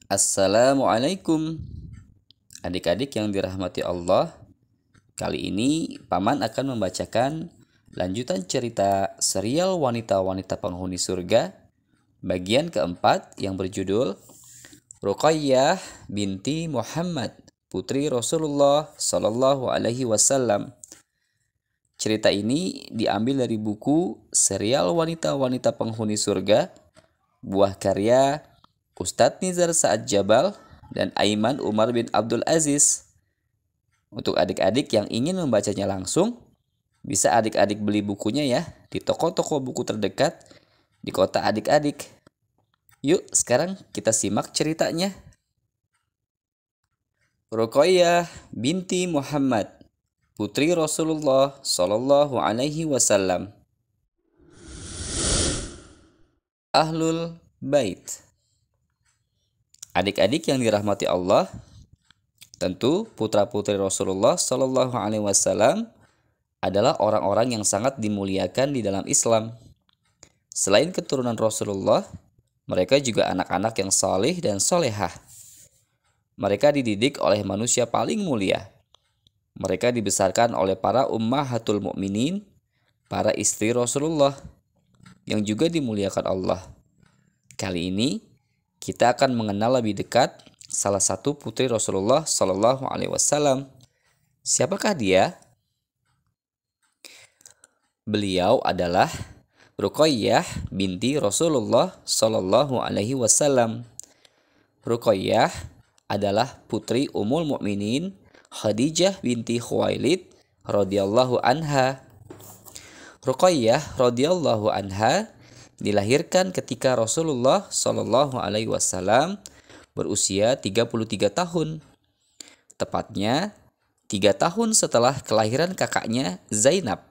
Assalamualaikum adik-adik yang dirahmati Allah. Kali ini Paman akan membacakan lanjutan cerita serial wanita-wanita penghuni surga bagian keempat yang berjudul Ruqayyah binti Muhammad, putri Rasulullah Shallallahu Alaihi Wasallam. Cerita ini diambil dari buku serial wanita-wanita penghuni surga, buah karya Ustadz Nizar Sa'ad Jabal dan Aiman Umar bin Abdul Aziz. Untuk adik-adik yang ingin membacanya langsung, bisa adik-adik beli bukunya ya di toko-toko buku terdekat di kota adik-adik. Yuk, sekarang kita simak ceritanya. Ruqayyah binti Muhammad, putri Rasulullah Shallallahu Alaihi Wasallam. Ahlul Bait. Adik-adik yang dirahmati Allah, tentu putra-putri Rasulullah Shallallahu Alaihi Wasallam adalah orang-orang yang sangat dimuliakan di dalam Islam. Selain keturunan Rasulullah, mereka juga anak-anak yang saleh dan solehah. Mereka dididik oleh manusia paling mulia. Mereka dibesarkan oleh para ummahatul mukminin, para istri Rasulullah, yang juga dimuliakan Allah. Kali ini kita akan mengenal lebih dekat salah satu putri Rasulullah Shallallahu Alaihi Wasallam. Siapakah dia? Beliau adalah Ruqayyah binti Rasulullah Shallallahu Alaihi Wasallam. Ruqayyah adalah putri Ummul Mukminin Khadijah binti Khuwailid radhiyallahu anha. Ruqayyah radhiyallahu anha dilahirkan ketika Rasulullah Shallallahu Alaihi Wasallam berusia 33 tahun. Tepatnya 3 tahun setelah kelahiran kakaknya Zainab.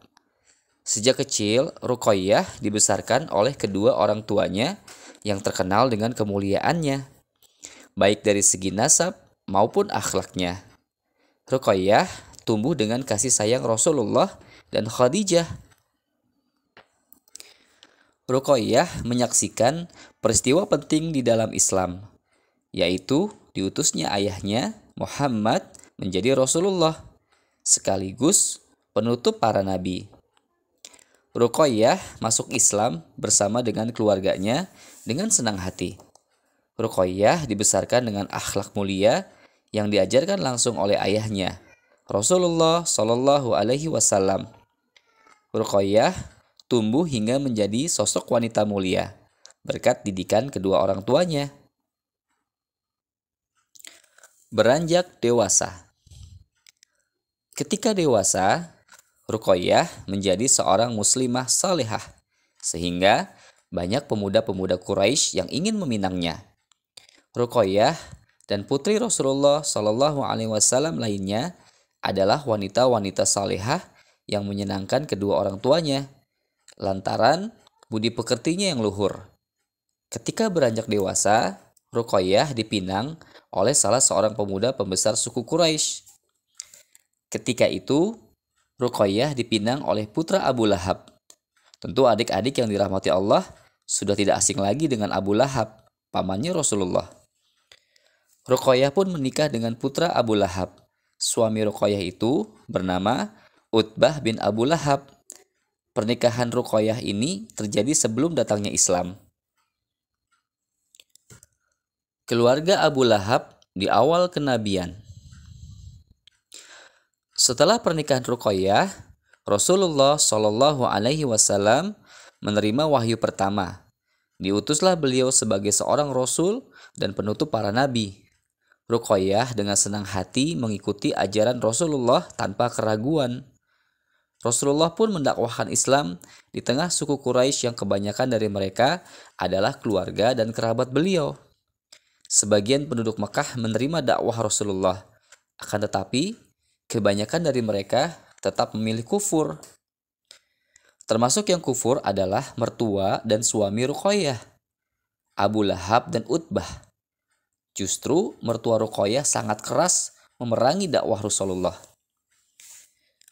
Sejak kecil, Ruqayyah dibesarkan oleh kedua orang tuanya yang terkenal dengan kemuliaannya, baik dari segi nasab maupun akhlaknya. Ruqayyah tumbuh dengan kasih sayang Rasulullah dan Khadijah. Ruqayyah menyaksikan peristiwa penting di dalam Islam, yaitu diutusnya ayahnya Muhammad menjadi Rasulullah, sekaligus penutup para nabi. Ruqayyah masuk Islam bersama dengan keluarganya dengan senang hati. Ruqayyah dibesarkan dengan akhlak mulia yang diajarkan langsung oleh ayahnya, Rasulullah Shallallahu Alaihi Wasallam. Ruqayyah tumbuh hingga menjadi sosok wanita mulia berkat didikan kedua orang tuanya. Beranjak dewasa. Ketika dewasa, Ruqayyah menjadi seorang muslimah salehah, sehingga banyak pemuda-pemuda Quraisy yang ingin meminangnya. Ruqayyah dan putri Rasulullah Shallallahu Alaihi Wasallam lainnya adalah wanita-wanita salehah yang menyenangkan kedua orang tuanya, lantaran budi pekertinya yang luhur. Ketika beranjak dewasa, Ruqayyah dipinang oleh salah seorang pemuda pembesar suku Quraisy. Ketika itu, Ruqayyah dipinang oleh putra Abu Lahab. Tentu adik-adik yang dirahmati Allah sudah tidak asing lagi dengan Abu Lahab, pamannya Rasulullah. Ruqayyah pun menikah dengan putra Abu Lahab. Suami Ruqayyah itu bernama Utbah bin Abu Lahab. Pernikahan Ruqayyah ini terjadi sebelum datangnya Islam. Keluarga Abu Lahab di awal kenabian. Setelah pernikahan Ruqayyah, Rasulullah Shallallahu Alaihi Wasallam menerima wahyu pertama. Diutuslah beliau sebagai seorang rasul dan penutup para nabi. Ruqayyah dengan senang hati mengikuti ajaran Rasulullah tanpa keraguan. Rasulullah pun mendakwahkan Islam di tengah suku Quraisy yang kebanyakan dari mereka adalah keluarga dan kerabat beliau. Sebagian penduduk Mekah menerima dakwah Rasulullah, akan tetapi kebanyakan dari mereka tetap memilih kufur. Termasuk yang kufur adalah mertua dan suami Ruqayyah, Abu Lahab dan Utbah. Justru mertua Ruqayyah sangat keras memerangi dakwah Rasulullah.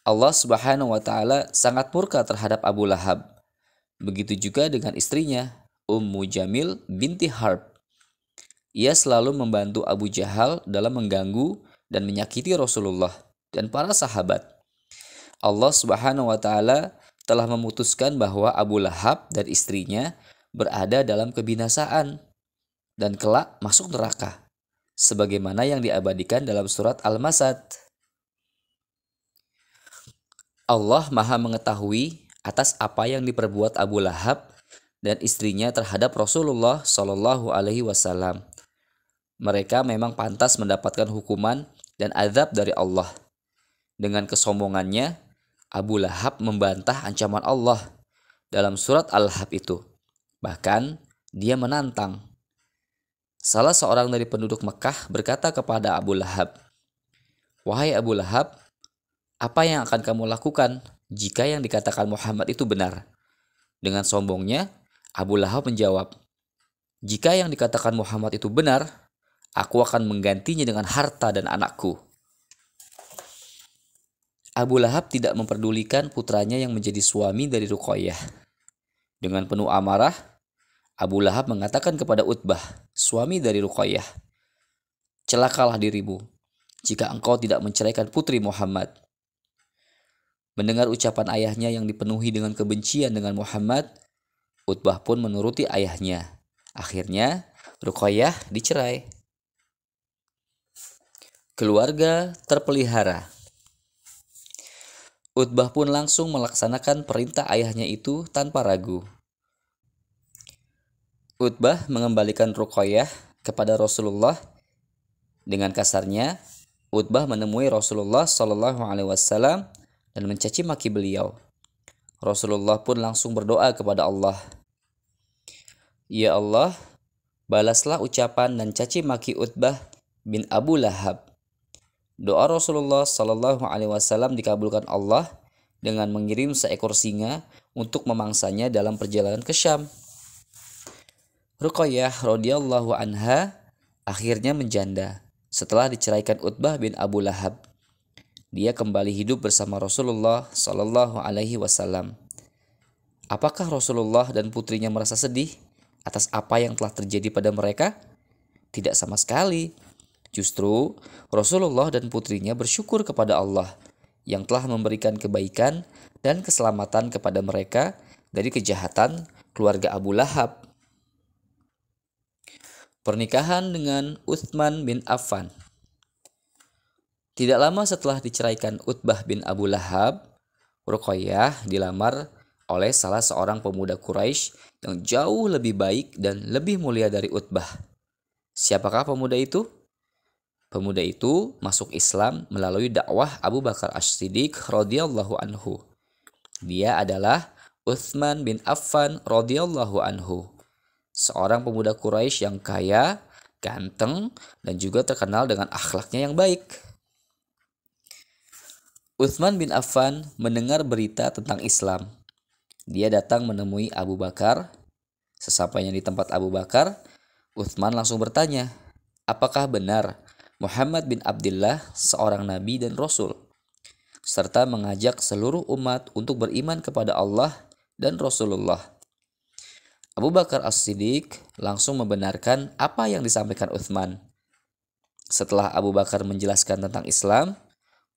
Allah Subhanahu wa Ta'ala sangat murka terhadap Abu Lahab. Begitu juga dengan istrinya, Ummu Jamil binti Harb. Ia selalu membantu Abu Jahal dalam mengganggu dan menyakiti Rasulullah dan para sahabat. Allah Subhanahu wa taala telah memutuskan bahwa Abu Lahab dan istrinya berada dalam kebinasaan dan kelak masuk neraka, sebagaimana yang diabadikan dalam surat Al-Masad. Allah Maha mengetahui atas apa yang diperbuat Abu Lahab dan istrinya terhadap Rasulullah Shallallahu Alaihi Wasallam. Mereka memang pantas mendapatkan hukuman dan azab dari Allah. Dengan kesombongannya, Abu Lahab membantah ancaman Allah dalam surat Al-Lahab itu. Bahkan, dia menantang. Salah seorang dari penduduk Mekah berkata kepada Abu Lahab, "Wahai Abu Lahab, apa yang akan kamu lakukan jika yang dikatakan Muhammad itu benar?" Dengan sombongnya, Abu Lahab menjawab, "Jika yang dikatakan Muhammad itu benar, aku akan menggantinya dengan harta dan anakku." Abu Lahab tidak memperdulikan putranya yang menjadi suami dari Ruqayyah. Dengan penuh amarah, Abu Lahab mengatakan kepada Utbah, suami dari Ruqayyah, "Celakalah dirimu jika engkau tidak menceraikan putri Muhammad." Mendengar ucapan ayahnya yang dipenuhi dengan kebencian dengan Muhammad, Utbah pun menuruti ayahnya. Akhirnya, Ruqayyah dicerai. Keluarga terpelihara. Utbah pun langsung melaksanakan perintah ayahnya itu tanpa ragu. Utbah mengembalikan Ruqayyah kepada Rasulullah. Dengan kasarnya, Utbah menemui Rasulullah Shallallahu Alaihi Wasallam dan mencaci maki beliau. Rasulullah pun langsung berdoa kepada Allah, "Ya Allah, balaslah ucapan dan caci maki Utbah bin Abu Lahab." Doa Rasulullah Shallallahu Alaihi Wasallam dikabulkan Allah dengan mengirim seekor singa untuk memangsanya dalam perjalanan ke Syam. Ruqayyah radhiyallahu anha akhirnya menjanda setelah diceraikan Utbah bin Abu Lahab. Dia kembali hidup bersama Rasulullah Shallallahu Alaihi Wasallam. Apakah Rasulullah dan putrinya merasa sedih atas apa yang telah terjadi pada mereka? Tidak sama sekali. Justru Rasulullah dan putrinya bersyukur kepada Allah yang telah memberikan kebaikan dan keselamatan kepada mereka dari kejahatan keluarga Abu Lahab. Pernikahan dengan Utsman bin Affan. Tidak lama setelah diceraikan Utbah bin Abu Lahab, Ruqayyah dilamar oleh salah seorang pemuda Quraisy yang jauh lebih baik dan lebih mulia dari Utbah. Siapakah pemuda itu? Pemuda itu masuk Islam melalui dakwah Abu Bakar As-Siddiq radhiyallahu anhu. Dia adalah Utsman bin Affan radhiyallahu anhu, seorang pemuda Quraisy yang kaya, ganteng, dan juga terkenal dengan akhlaknya yang baik. Utsman bin Affan mendengar berita tentang Islam. Dia datang menemui Abu Bakar. Sesampainya di tempat Abu Bakar, Utsman langsung bertanya, "Apakah benar Muhammad bin Abdullah seorang nabi dan rasul?" serta mengajak seluruh umat untuk beriman kepada Allah dan Rasulullah. Abu Bakar As-Siddiq langsung membenarkan apa yang disampaikan Utsman. Setelah Abu Bakar menjelaskan tentang Islam,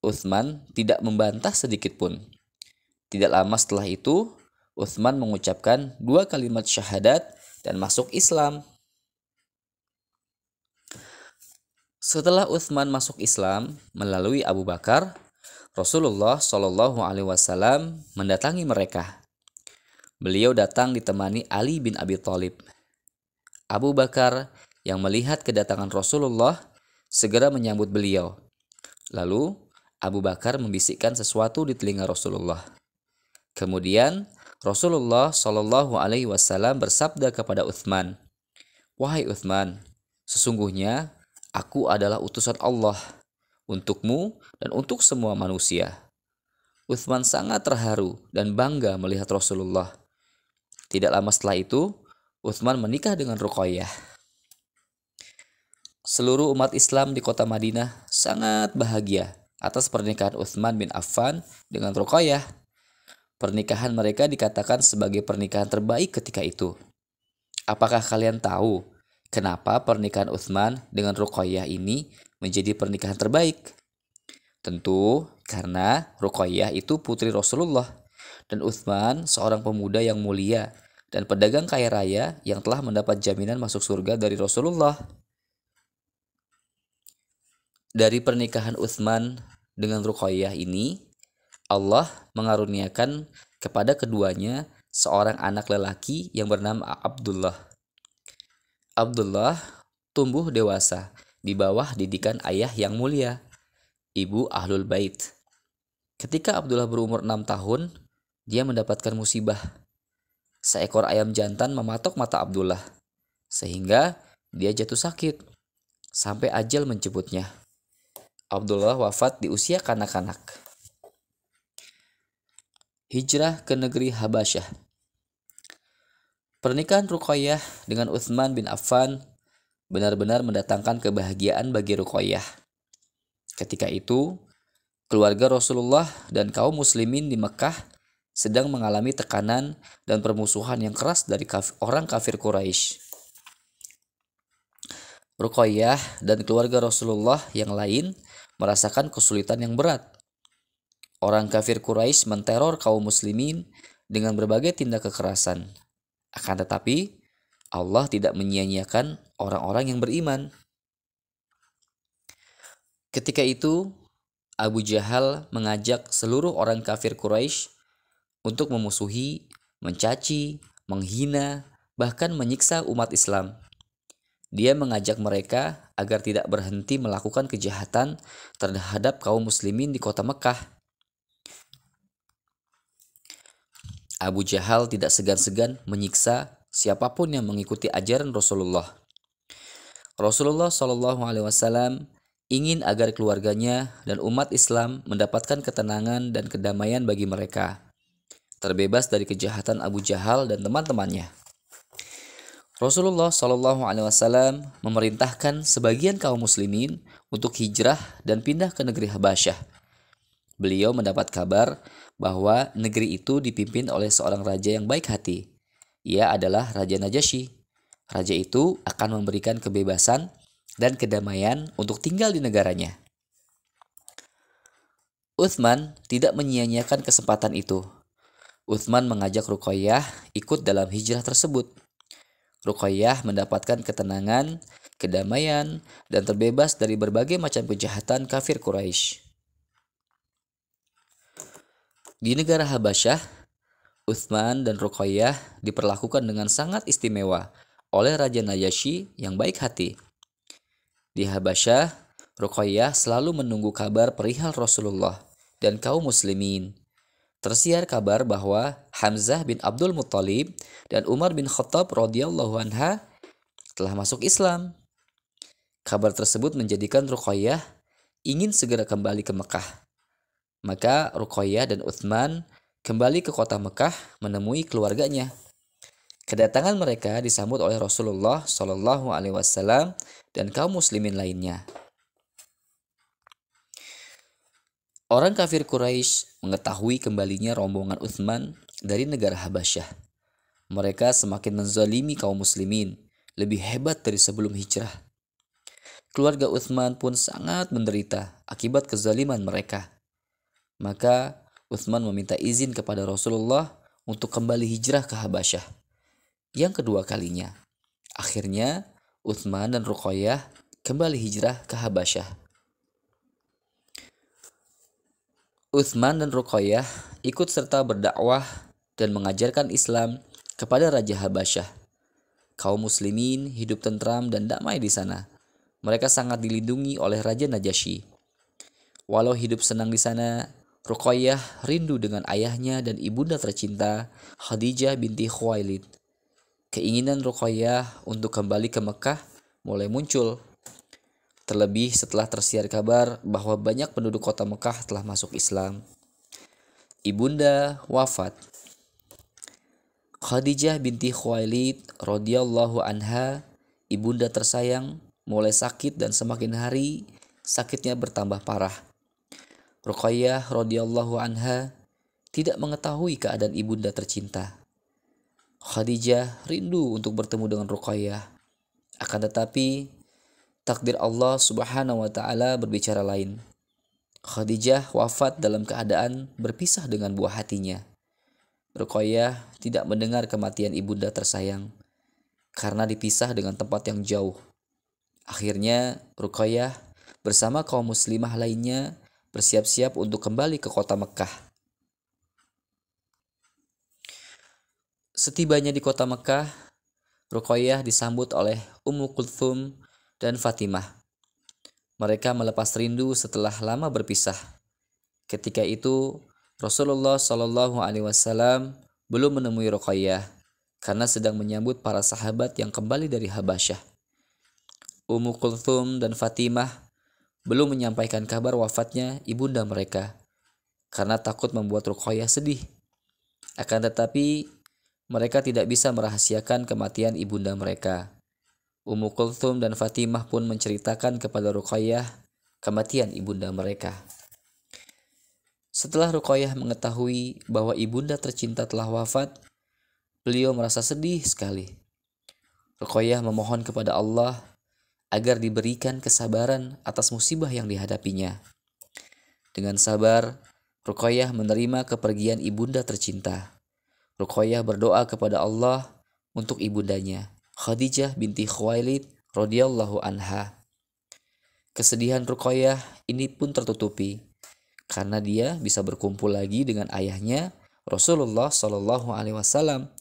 Utsman tidak membantah sedikit pun. Tidak lama setelah itu, Utsman mengucapkan 2 kalimat syahadat dan masuk Islam. Setelah Utsman masuk Islam melalui Abu Bakar, Rasulullah Shallallahu Alaihi Wasallam mendatangi mereka. Beliau datang ditemani Ali bin Abi Thalib. Abu Bakar yang melihat kedatangan Rasulullah segera menyambut beliau. Lalu Abu Bakar membisikkan sesuatu di telinga Rasulullah. Kemudian Rasulullah Shallallahu Alaihi Wasallam bersabda kepada Utsman, "Wahai Utsman, sesungguhnya aku adalah utusan Allah untukmu dan untuk semua manusia." Utsman sangat terharu dan bangga melihat Rasulullah. Tidak lama setelah itu, Utsman menikah dengan Ruqayyah. Seluruh umat Islam di kota Madinah sangat bahagia atas pernikahan Utsman bin Affan dengan Ruqayyah. Pernikahan mereka dikatakan sebagai pernikahan terbaik ketika itu. Apakah kalian tahu Kenapa pernikahan Utsman dengan Ruqayyah ini menjadi pernikahan terbaik? Tentu karena Ruqayyah itu putri Rasulullah dan Utsman seorang pemuda yang mulia dan pedagang kaya raya yang telah mendapat jaminan masuk surga dari Rasulullah. Dari pernikahan Utsman dengan Ruqayyah ini, Allah mengaruniakan kepada keduanya seorang anak lelaki yang bernama Abdullah. Abdullah tumbuh dewasa di bawah didikan ayah yang mulia, ibu Ahlul Bait. Ketika Abdullah berumur 6 tahun, dia mendapatkan musibah. Seekor ayam jantan mematok mata Abdullah, sehingga dia jatuh sakit, sampai ajal menjemputnya. Abdullah wafat di usia kanak-kanak. Hijrah ke negeri Habasyah. Pernikahan Ruqayyah dengan Utsman bin Affan benar-benar mendatangkan kebahagiaan bagi Ruqayyah. Ketika itu, keluarga Rasulullah dan kaum muslimin di Mekah sedang mengalami tekanan dan permusuhan yang keras dari orang kafir Quraisy. Ruqayyah dan keluarga Rasulullah yang lain merasakan kesulitan yang berat. Orang kafir Quraisy menteror kaum muslimin dengan berbagai tindak kekerasan. Akan tetapi, Allah tidak menyia-nyiakan orang-orang yang beriman. Ketika itu, Abu Jahal mengajak seluruh orang kafir Quraisy untuk memusuhi, mencaci, menghina, bahkan menyiksa umat Islam. Dia mengajak mereka agar tidak berhenti melakukan kejahatan terhadap kaum muslimin di kota Mekah. Abu Jahal tidak segan-segan menyiksa siapapun yang mengikuti ajaran Rasulullah. Rasulullah SAW ingin agar keluarganya dan umat Islam mendapatkan ketenangan dan kedamaian bagi mereka, terbebas dari kejahatan Abu Jahal dan teman-temannya. Rasulullah SAW memerintahkan sebagian kaum muslimin untuk hijrah dan pindah ke negeri Habasyah. Beliau mendapat kabar bahwa negeri itu dipimpin oleh seorang raja yang baik hati. Ia adalah Raja Najasyi. Raja itu akan memberikan kebebasan dan kedamaian untuk tinggal di negaranya. Utsman tidak menyia-nyiakan kesempatan itu. Utsman mengajak Ruqayyah ikut dalam hijrah tersebut. Ruqayyah mendapatkan ketenangan, kedamaian, dan terbebas dari berbagai macam kejahatan kafir Quraisy. Di negara Habasyah, Utsman dan Ruqayyah diperlakukan dengan sangat istimewa oleh Raja Najasyi yang baik hati. Di Habasyah, Ruqayyah selalu menunggu kabar perihal Rasulullah dan kaum muslimin. Tersiar kabar bahwa Hamzah bin Abdul Muttalib dan Umar bin Khattab radhiyallahu anha telah masuk Islam. Kabar tersebut menjadikan Ruqayyah ingin segera kembali ke Mekah. Maka Ruqayyah dan Utsman kembali ke kota Mekah menemui keluarganya. Kedatangan mereka disambut oleh Rasulullah SAW dan kaum muslimin lainnya. Orang kafir Quraisy mengetahui kembalinya rombongan Utsman dari negara Habasyah. Mereka semakin menzalimi kaum muslimin, lebih hebat dari sebelum hijrah. Keluarga Utsman pun sangat menderita akibat kezaliman mereka. Maka Utsman meminta izin kepada Rasulullah untuk kembali hijrah ke Habasyah. Yang kedua kalinya. Akhirnya Utsman dan Ruqayyah kembali hijrah ke Habasyah. Utsman dan Ruqayyah ikut serta berdakwah dan mengajarkan Islam kepada Raja Habasyah. Kaum muslimin hidup tentram dan damai di sana. Mereka sangat dilindungi oleh Raja Najasyi. Walau hidup senang di sana, Ruqayyah rindu dengan ayahnya dan ibunda tercinta Khadijah binti Khuwailid. Keinginan Ruqayyah untuk kembali ke Mekah mulai muncul. Terlebih setelah tersiar kabar bahwa banyak penduduk kota Mekah telah masuk Islam. Ibunda wafat. Khadijah binti Khuwailid radhiyallahu anha, ibunda tersayang, mulai sakit dan semakin hari sakitnya bertambah parah. Ruqayyah radhiyallahu anha tidak mengetahui keadaan ibunda tercinta. Khadijah rindu untuk bertemu dengan Ruqayyah. Akan tetapi takdir Allah Subhanahu wa taala berbicara lain. Khadijah wafat dalam keadaan berpisah dengan buah hatinya. Ruqayyah tidak mendengar kematian ibunda tersayang karena dipisah dengan tempat yang jauh. Akhirnya Ruqayyah bersama kaum muslimah lainnya bersiap-siap untuk kembali ke kota Mekah. Setibanya di kota Mekah, Ruqayyah disambut oleh Ummu Kulthum dan Fatimah. Mereka melepas rindu setelah lama berpisah. Ketika itu, Rasulullah Shallallahu Alaihi Wasallam belum menemui Ruqayyah karena sedang menyambut para sahabat yang kembali dari Habasyah. Ummu Kulthum dan Fatimah belum menyampaikan kabar wafatnya ibunda mereka karena takut membuat Ruqayyah sedih. Akan tetapi, mereka tidak bisa merahasiakan kematian ibunda mereka. Ummu Kulthum dan Fatimah pun menceritakan kepada Ruqayyah kematian ibunda mereka. Setelah Ruqayyah mengetahui bahwa ibunda tercinta telah wafat, beliau merasa sedih sekali. Ruqayyah memohon kepada Allah agar diberikan kesabaran atas musibah yang dihadapinya. Dengan sabar, Ruqayyah menerima kepergian ibunda tercinta. Ruqayyah berdoa kepada Allah untuk ibundanya, Khadijah binti Khuwailid radhiyallahu anha. Kesedihan Ruqayyah ini pun tertutupi karena dia bisa berkumpul lagi dengan ayahnya Rasulullah Shallallahu Alaihi Wasallam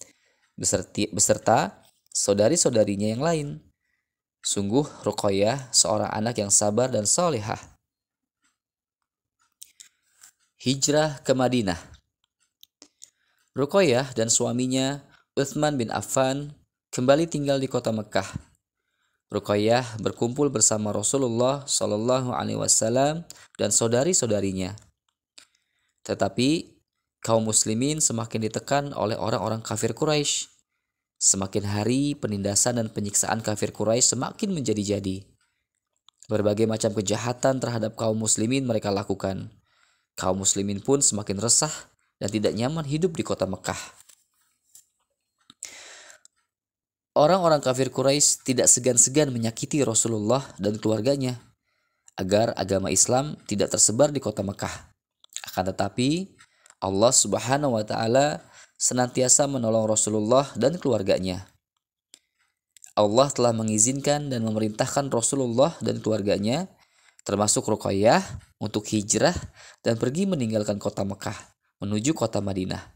beserta saudari-saudarinya yang lain. Sungguh Ruqayyah seorang anak yang sabar dan salihah. Hijrah ke Madinah. Ruqayyah dan suaminya Utsman bin Affan kembali tinggal di kota Mekah. Ruqayyah berkumpul bersama Rasulullah Shallallahu Alaihi Wasallam dan saudari-saudarinya. Tetapi kaum muslimin semakin ditekan oleh orang-orang kafir Quraisy. Semakin hari penindasan dan penyiksaan kafir Quraisy semakin menjadi-jadi. Berbagai macam kejahatan terhadap kaum muslimin mereka lakukan. Kaum muslimin pun semakin resah dan tidak nyaman hidup di kota Mekah. Orang-orang kafir Quraisy tidak segan-segan menyakiti Rasulullah dan keluarganya agar agama Islam tidak tersebar di kota Mekah. Akan tetapi, Allah Subhanahu wa taala senantiasa menolong Rasulullah dan keluarganya. Allah telah mengizinkan dan memerintahkan Rasulullah dan keluarganya, termasuk Ruqayyah, untuk hijrah dan pergi meninggalkan kota Mekah menuju kota Madinah.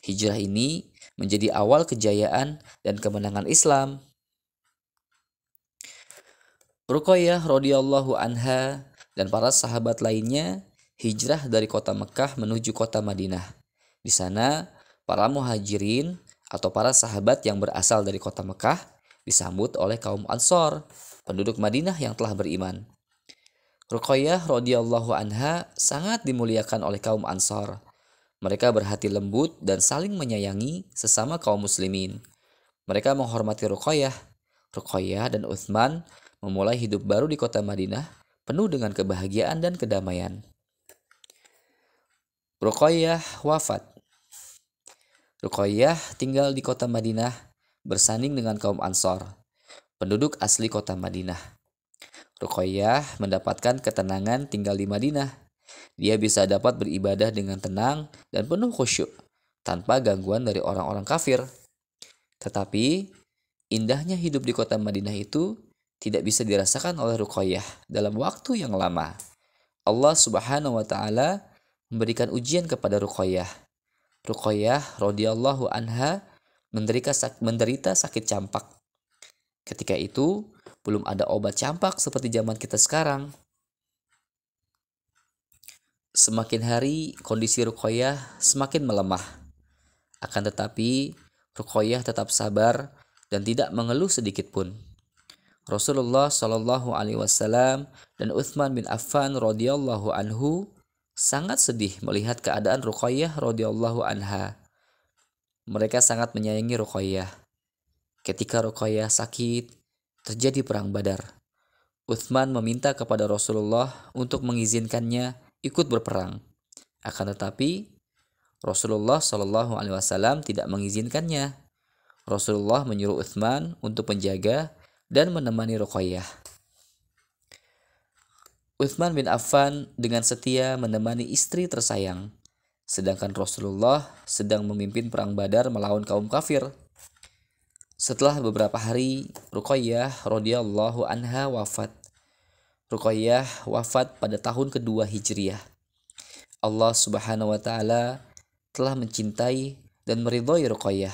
Hijrah ini menjadi awal kejayaan dan kemenangan Islam. Ruqayyah radhiyallahu anha dan para sahabat lainnya hijrah dari kota Mekah menuju kota Madinah. Di sana, para muhajirin atau para sahabat yang berasal dari kota Mekah disambut oleh kaum Ansor, penduduk Madinah yang telah beriman. Ruqayyah radhiyallahu anha sangat dimuliakan oleh kaum Ansor. Mereka berhati lembut dan saling menyayangi sesama kaum muslimin. Mereka menghormati Ruqayyah. Ruqayyah dan Utsman memulai hidup baru di kota Madinah penuh dengan kebahagiaan dan kedamaian. Ruqayyah wafat. Ruqayyah tinggal di kota Madinah bersanding dengan kaum Ansor, penduduk asli kota Madinah. Ruqayyah mendapatkan ketenangan tinggal di Madinah. Dia bisa dapat beribadah dengan tenang dan penuh khusyuk tanpa gangguan dari orang-orang kafir. Tetapi indahnya hidup di kota Madinah itu tidak bisa dirasakan oleh Ruqayyah dalam waktu yang lama. Allah Subhanahu wa taala memberikan ujian kepada Ruqayyah. Ruqayyah radhiyallahu anha menderita sakit campak. Ketika itu belum ada obat campak seperti zaman kita sekarang. Semakin hari kondisi Ruqayyah semakin melemah. Akan tetapi Ruqayyah tetap sabar dan tidak mengeluh sedikit pun. Rasulullah Shallallahu Alaihi Wasallam dan Utsman bin Affan radhiyallahu anhu sangat sedih melihat keadaan Ruqayyah radhiyallahu anha. Mereka sangat menyayangi Ruqayyah. Ketika Ruqayyah sakit, terjadi perang Badar. Utsman meminta kepada Rasulullah untuk mengizinkannya ikut berperang. Akan tetapi Rasulullah Shallallahu Alaihi Wasallam tidak mengizinkannya. Rasulullah menyuruh Utsman untuk menjaga dan menemani Ruqayyah. Utsman bin Affan dengan setia menemani istri tersayang, sedangkan Rasulullah sedang memimpin perang Badar melawan kaum kafir. Setelah beberapa hari, Ruqayyah radhiyallahu anha wafat. Ruqayyah wafat pada tahun kedua Hijriah. Allah Subhanahu wa taala telah mencintai dan meridhoi Ruqayyah.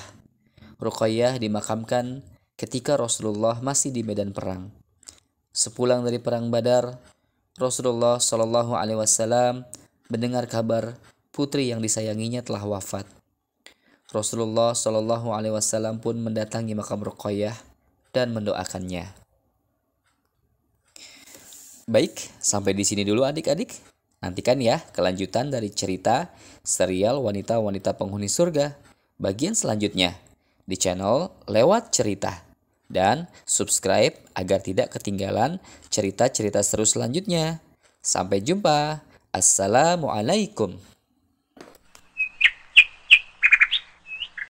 Ruqayyah dimakamkan ketika Rasulullah masih di medan perang. Sepulang dari perang Badar, Rasulullah Shallallahu alaihi wasallam mendengar kabar putri yang disayanginya telah wafat. Rasulullah Shallallahu alaihi wasallam pun mendatangi makam Ruqayyah dan mendoakannya. Baik, sampai di sini dulu adik-adik. Nantikan ya kelanjutan dari cerita serial Wanita-Wanita Penghuni Surga bagian selanjutnya di channel Lewat Cerita. Dan subscribe agar tidak ketinggalan cerita-cerita seru selanjutnya. Sampai jumpa. Assalamualaikum.